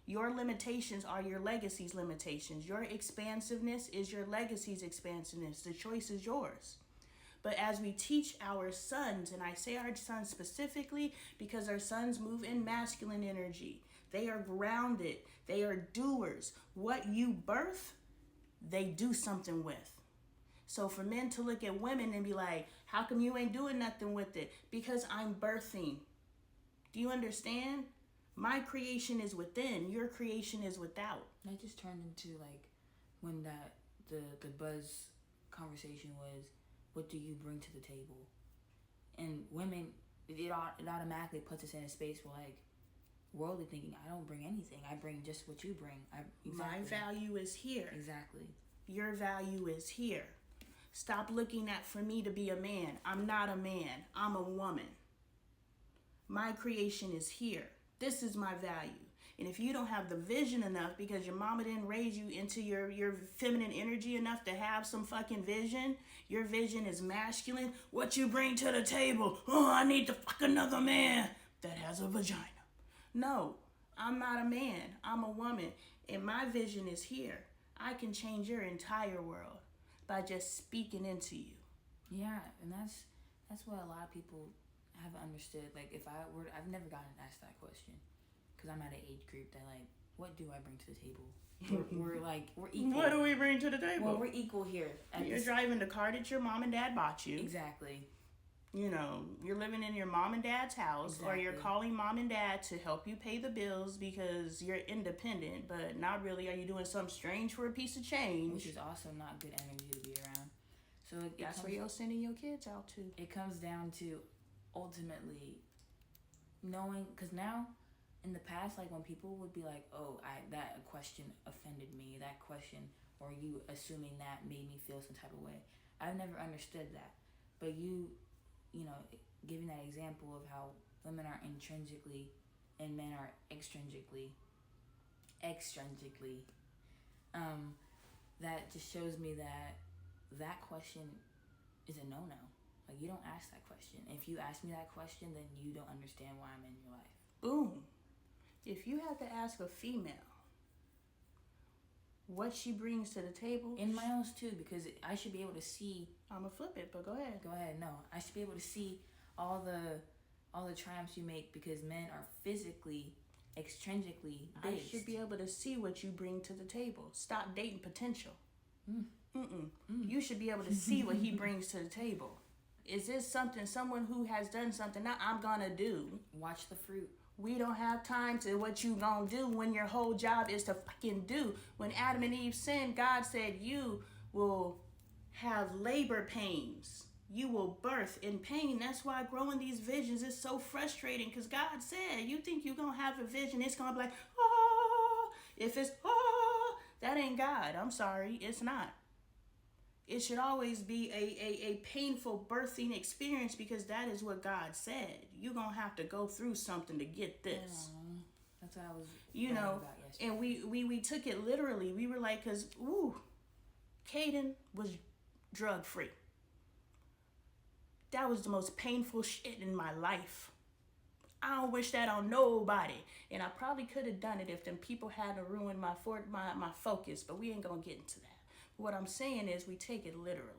Your limitations are your legacy's limitations. Your expansiveness is your legacy's expansiveness. The choice is yours. But as we teach our sons, and I say our sons specifically because our sons move in masculine energy. They are grounded. They are doers. What you birth, they do something with. So for men to look at women and be like, how come you ain't doing nothing with it? Because I'm birthing. Do you understand? My creation is within. Your creation is without. That just turned into like when the buzz conversation was, what do you bring to the table? And women, it automatically puts us in a space where like worldly thinking, I don't bring anything. I bring just what you bring. My value is here. Exactly. Your value is here. Stop looking at for me to be a man. I'm not a man. I'm a woman. My creation is here. This is my value. And if you don't have the vision enough because your mama didn't raise you into your feminine energy enough to have some fucking vision, your vision is masculine. What you bring to the table? Oh, I need to fuck another man that has a vagina. No, I'm not a man. I'm a woman. And my vision is here. I can change your entire world by just speaking into you. Yeah, and that's what a lot of people haven't understood. Like I've never gotten asked that question. Because I'm at an age group that like, what do I bring to the table? We're equal. What do we bring to the table? Well, we're equal here. You're driving the car that your mom and dad bought you. Exactly. You know, you're living in your mom and dad's house. Exactly. Or you're calling mom and dad to help you pay the bills because you're independent, but not really are you doing something strange for a piece of change. Which is also not good energy to be around. So that's where you're sending your kids out to. It comes down to ultimately knowing, because now, in the past, like when people would be like, oh, that question offended me, that question, or you assuming that made me feel some type of way. I've never understood that. But you know, giving that example of how women are intrinsically and men are extrinsically, that just shows me that question is a no-no. Like, you don't ask that question. If you ask me that question, then you don't understand why I'm in your life. Boom. If you have to ask a female what she brings to the table... In my own too, because I should be able to see... I'm going to flip it, but go ahead. Go ahead, no. I should be able to see all the triumphs you make because men are physically, extrinsically based. I should be able to see what you bring to the table. Stop dating potential. You should be able to see what he brings to the table. Is this someone who has done something that I'm going to do? Watch the fruit. We don't have time to what you gonna do when your whole job is to fucking do. When Adam and Eve sinned, God said you will have labor pains. You will birth in pain. That's why growing these visions is so frustrating because God said, you think you're gonna have a vision, it's gonna be like, oh, if it's, oh, that ain't God. I'm sorry, it's not. It should always be a painful birthing experience because that is what God said. You're going to have to go through something to get this. That's what I was about yesterday. And we took it literally. We were like, because, Caden was drug-free. That was the most painful shit in my life. I don't wish that on nobody. And I probably could have done it if them people hadn't ruined my focus, but we ain't going to get into that. What I'm saying is we take it literally.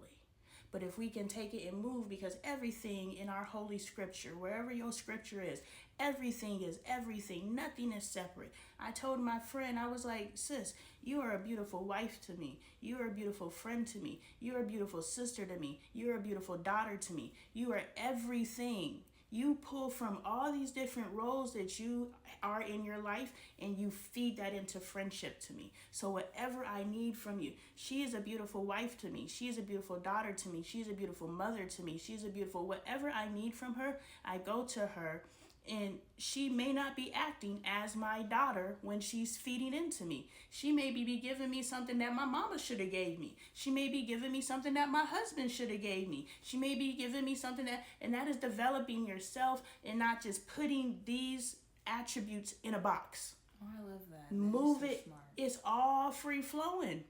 But if we can take it and move, because everything in our holy scripture, wherever your scripture is everything. Nothing is separate. I told my friend, I was like, sis, you are a beautiful wife to me. You are a beautiful friend to me. You are a beautiful sister to me. You are a beautiful daughter to me. You are everything. You pull from all these different roles that you are in your life and you feed that into friendship to me. So whatever I need from you, she is a beautiful wife to me. She is a beautiful daughter to me. She is a beautiful mother to me. She's a beautiful, whatever I need from her, I go to her. And she may not be acting as my daughter when she's feeding into me. She may be giving me something that my mama should have gave me. She may be giving me something that my husband should have gave me. She may be giving me something and that is developing yourself and not just putting these attributes in a box. Oh, I love that. Move it. Smart. It's all free flowing.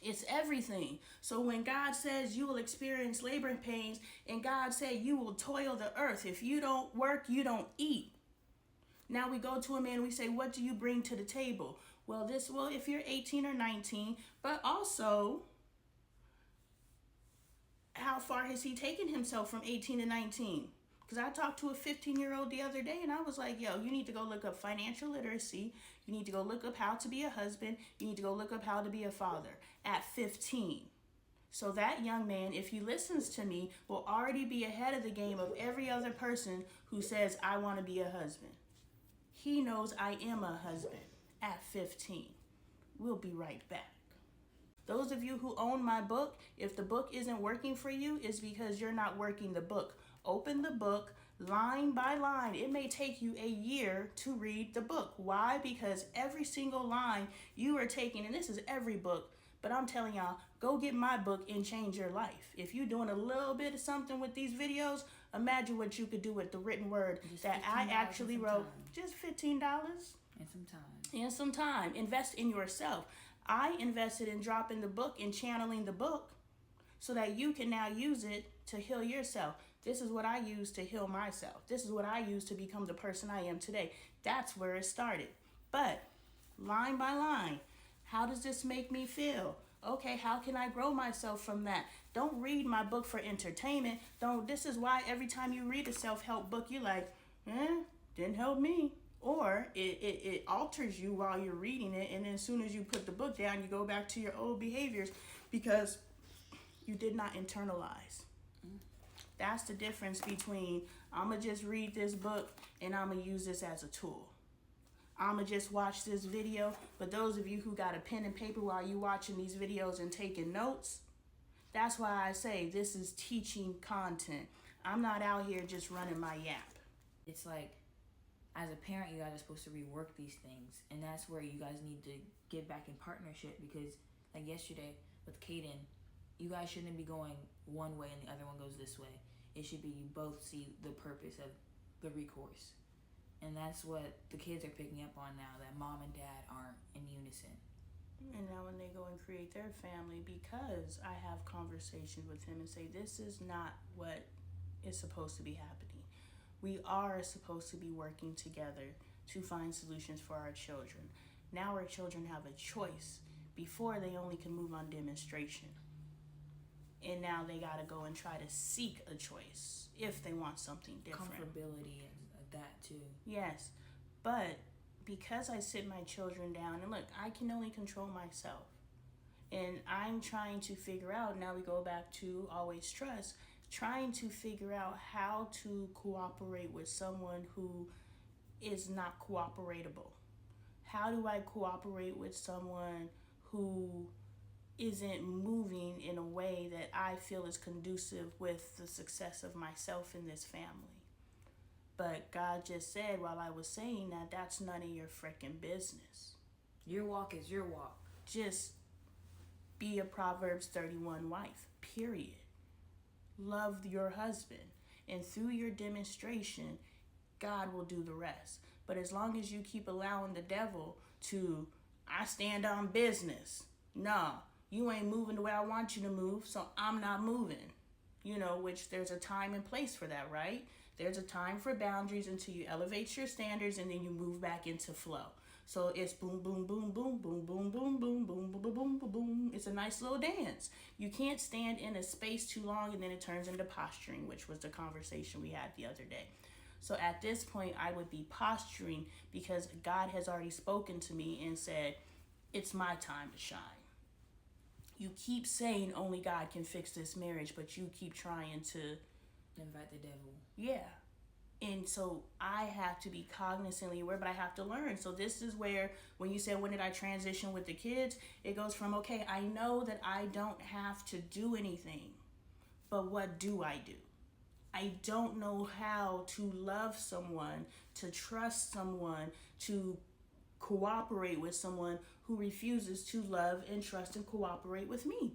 It's everything. So when God says you will experience labor pains, and God said you will toil the earth. If you don't work, you don't eat. Now we go to a man and we say, what do you bring to the table? Well, if you're 18 or 19, but also, how far has he taken himself from 18 to 19? Because I talked to a 15-year-old the other day and I was like, yo, you need to go look up financial literacy. You need to go look up how to be a husband. You need to go look up how to be a father at 15. So that young man, if he listens to me, will already be ahead of the game of every other person who says, I want to be a husband. He knows I am a husband at 15. We'll be right back. Those of you who own my book, if the book isn't working for you, it's because you're not working the book. Open the book line by line. It may take you a year to read the book. Why? Because every single line you are taking, and this is every book, but I'm telling y'all, go get my book and change your life. If you're doing a little bit of something with these videos, imagine what you could do with the written word that I actually wrote. Just $15. And some time. And some time. Invest in yourself. I invested in dropping the book and channeling the book so that you can now use it to heal yourself. This is what I use to heal myself. This is what I use to become the person I am today. That's where it started. But line by line, how does this make me feel? Okay, how can I grow myself from that? Don't read my book for entertainment. This is why every time you read a self-help book, you're like, didn't help me. Or it alters you while you're reading it, and then as soon as you put the book down, you go back to your old behaviors because you did not internalize. That's the difference between I'm going to just read this book and I'm going to use this as a tool. I'm going to just watch this video. But those of you who got a pen and paper while you watching these videos and taking notes, that's why I say this is teaching content. I'm not out here just running my yap. It's like, as a parent, you guys are supposed to rework these things. And that's where you guys need to get back in partnership because, like yesterday with Kaden, you guys shouldn't be going one way and the other one goes this way. It should be you both see the purpose of the recourse. And that's what the kids are picking up on now, that mom and dad aren't in unison. And now when they go and create their family, because I have conversations with him and say, this is not what is supposed to be happening. We are supposed to be working together to find solutions for our children. Now our children have a choice. Before, they only can move on demonstration. And now they got to go and try to seek a choice if they want something different. Comfortability and that too. Yes. But because I sit my children down, and look, I can only control myself. And I'm trying to figure out, now we go back to always trust, trying to figure out how to cooperate with someone who is not cooperatable. How do I cooperate with someone who isn't moving in a way that I feel is conducive with the success of myself in this family? But God just said while I was saying that, that's none of your freaking business. Your walk is your walk. Just be a Proverbs 31 wife, period. Love your husband. And through your demonstration, God will do the rest. But as long as you keep allowing the devil to, I stand on business. No, you ain't moving the way I want you to move, so I'm not moving. Which there's a time and place for that, right? There's a time for boundaries until you elevate your standards and then you move back into flow. So it's boom, boom, boom, boom, boom, boom, boom, boom, boom, boom, boom, boom, boom, boom. It's a nice little dance. You can't stand in a space too long and then it turns into posturing, which was the conversation we had the other day. So at this point, I would be posturing because God has already spoken to me and said, it's my time to shine. You keep saying only God can fix this marriage, but you keep trying to invite the devil. Yeah. And so I have to be cognizantly aware, but I have to learn. So this is where, when you said, when did I transition with the kids? It goes from, okay, I know that I don't have to do anything, but what do I do? I don't know how to love someone, to trust someone, to cooperate with someone who refuses to love and trust and cooperate with me.